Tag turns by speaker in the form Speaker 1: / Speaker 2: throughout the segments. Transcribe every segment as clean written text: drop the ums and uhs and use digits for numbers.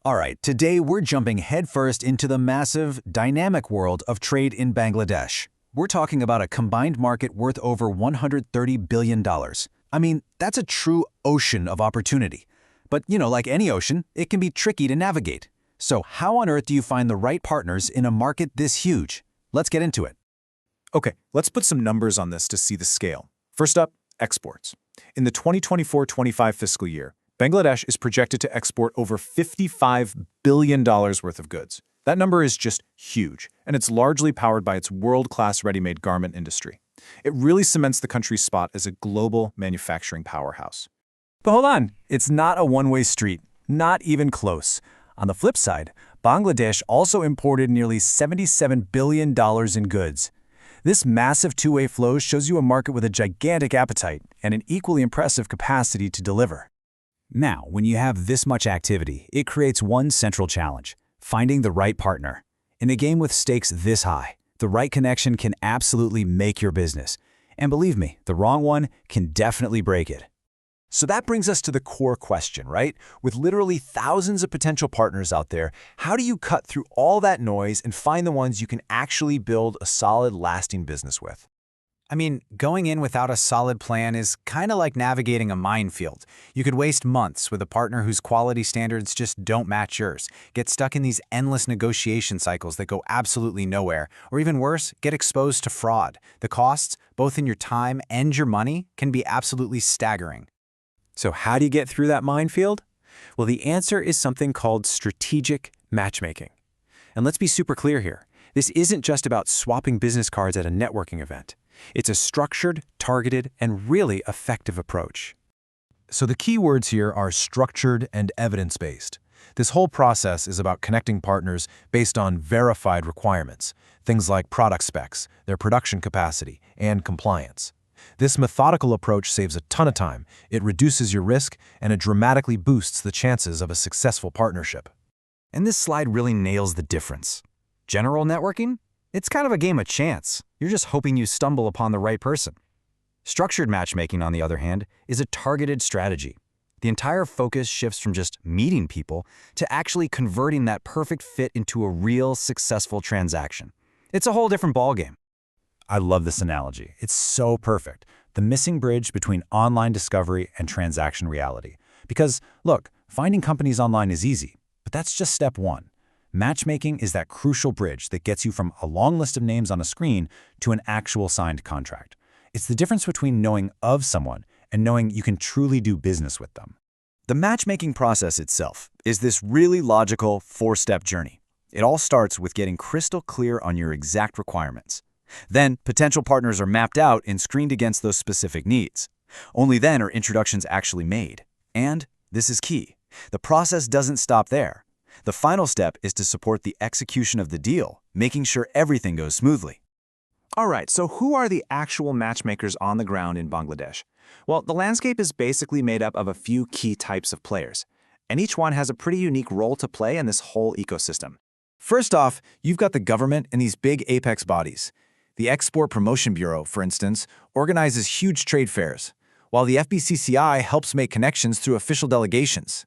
Speaker 1: All right, today we're jumping headfirst into the massive, dynamic world of trade in Bangladesh. We're talking about a combined market worth over $130 billion. I mean, that's a true ocean of opportunity. But, like any ocean, it can be tricky to navigate. So how on earth do you find the right partners in a market this huge? Let's get into it.
Speaker 2: Okay, let's put some numbers on this to see the scale. First up, exports. In the 2024-25 fiscal year, Bangladesh is projected to export over $55 billion worth of goods. That number is just huge, and it's largely powered by its world-class ready-made garment industry. It really cements the country's spot as a global manufacturing powerhouse.
Speaker 1: But hold on, it's not a one-way street, not even close. On the flip side, Bangladesh also imported nearly $77 billion in goods. This massive two-way flow shows you a market with a gigantic appetite and an equally impressive capacity to deliver. Now, when you have this much activity, it creates one central challenge: finding the right partner. In a game with stakes this high, the right connection can absolutely make your business. And believe me, the wrong one can definitely break it. So that brings us to the core question, right? With literally thousands of potential partners out there, how do you cut through all that noise and find the ones you can actually build a solid, lasting business with?
Speaker 3: I mean, going in without a solid plan is kind of like navigating a minefield. You could waste months with a partner whose quality standards just don't match yours, get stuck in these endless negotiation cycles that go absolutely nowhere, or even worse, get exposed to fraud. The costs, both in your time and your money, can be absolutely staggering.
Speaker 1: So how do you get through that minefield? Well, the answer is something called strategic matchmaking. And let's be super clear here. This isn't just about swapping business cards at a networking event. It's a structured, targeted, and really effective approach.
Speaker 4: So the key words here are structured and evidence-based. This whole process is about connecting partners based on verified requirements, things like product specs, their production capacity, and compliance. This methodical approach saves a ton of time, it reduces your risk, and it dramatically boosts the chances of a successful partnership.
Speaker 1: And this slide really nails the difference. General networking? It's kind of a game of chance. You're just hoping you stumble upon the right person. Structured matchmaking, on the other hand, is a targeted strategy. The entire focus shifts from just meeting people to actually converting that perfect fit into a real, successful transaction. It's a whole different ballgame. I love this analogy. It's so perfect. The missing bridge between online discovery and transaction reality. Because, look, finding companies online is easy, but that's just step one. Matchmaking is that crucial bridge that gets you from a long list of names on a screen to an actual signed contract. It's the difference between knowing of someone and knowing you can truly do business with them. The matchmaking process itself is this really logical four-step journey. It all starts with getting crystal clear on your exact requirements. Then, potential partners are mapped out and screened against those specific needs. Only then are introductions actually made. And, this is key, the process doesn't stop there. The final step is to support the execution of the deal, making sure everything goes smoothly.
Speaker 2: All right, so who are the actual matchmakers on the ground in Bangladesh? Well, the landscape is basically made up of a few key types of players, and each one has a pretty unique role to play in this whole ecosystem.
Speaker 3: First off, you've got the government and these big apex bodies. The Export Promotion Bureau, for instance, organizes huge trade fairs, while the FBCCI helps make connections through official delegations.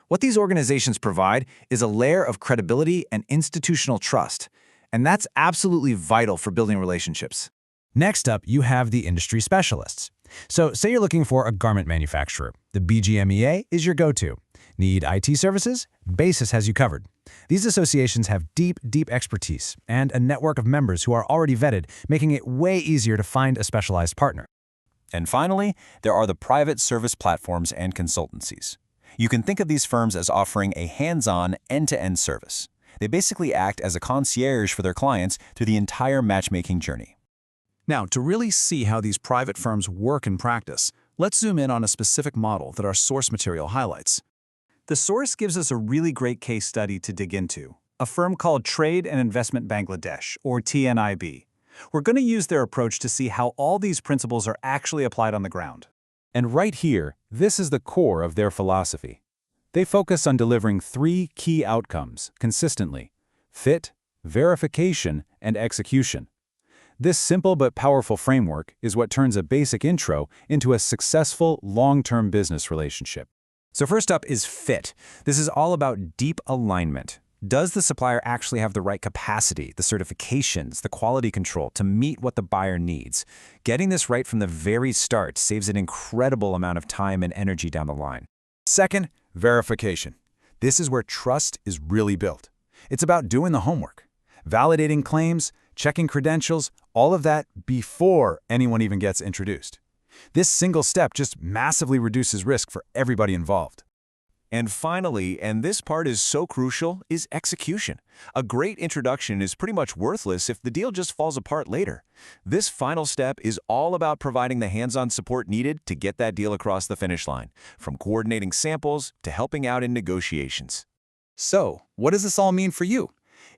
Speaker 3: What these organizations provide is a layer of credibility and institutional trust, and that's absolutely vital for building relationships.
Speaker 1: Next up, you have the industry specialists. So say you're looking for a garment manufacturer. The BGMEA is your go-to. Need IT services? BASIS has you covered. These associations have deep expertise and a network of members who are already vetted, making it way easier to find a specialized partner. And finally, there are the private service platforms and consultancies. You can think of these firms as offering a hands-on, end-to-end service. They basically act as a concierge for their clients through the entire matchmaking journey.
Speaker 5: Now, to really see how these private firms work in practice, let's zoom in on a specific model that our source material highlights.
Speaker 3: The source gives us a really great case study to dig into, a firm called Trade and Investment Bangladesh, or TNIB. We're going to use their approach to see how all these principles are actually applied on the ground.
Speaker 1: And right here, this is the core of their philosophy. They focus on delivering three key outcomes consistently: fit, verification, and execution. This simple but powerful framework is what turns a basic intro into a successful long-term business relationship. So first up is fit. This is all about deep alignment. Does the supplier actually have the right capacity, the certifications, the quality control to meet what the buyer needs? Getting this right from the very start saves an incredible amount of time and energy down the line.
Speaker 5: Second, verification. This is where trust is really built. It's about doing the homework, validating claims, checking credentials, all of that before anyone even gets introduced. This single step just massively reduces risk for everybody involved.
Speaker 3: And finally, and this part is so crucial, is execution. A great introduction is pretty much worthless if the deal just falls apart later. This final step is all about providing the hands-on support needed to get that deal across the finish line, from coordinating samples to helping out in negotiations.
Speaker 5: So, what does this all mean for you?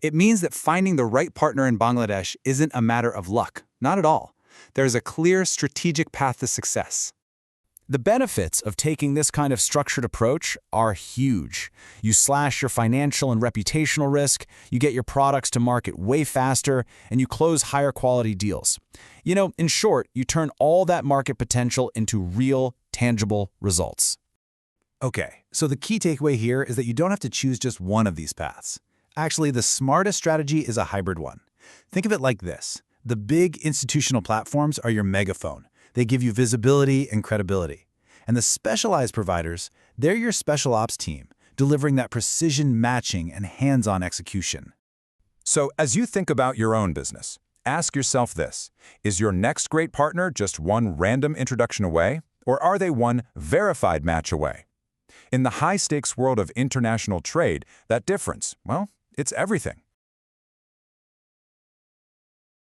Speaker 5: It means that finding the right partner in Bangladesh isn't a matter of luck, not at all. There's a clear strategic path to success. The benefits of taking this kind of structured approach are huge. You slash your financial and reputational risk, you get your products to market way faster, and you close higher quality deals. In short, you turn all that market potential into real, tangible results.
Speaker 4: Okay, so the key takeaway here is that you don't have to choose just one of these paths. Actually, the smartest strategy is a hybrid one. Think of it like this. The big institutional platforms are your megaphone. They give you visibility and credibility. And the specialized providers, they're your special ops team, delivering that precision matching and hands-on execution.
Speaker 6: So as you think about your own business, ask yourself this: is your next great partner just one random introduction away, or are they one verified match away? In the high-stakes world of international trade, that difference, well, it's everything.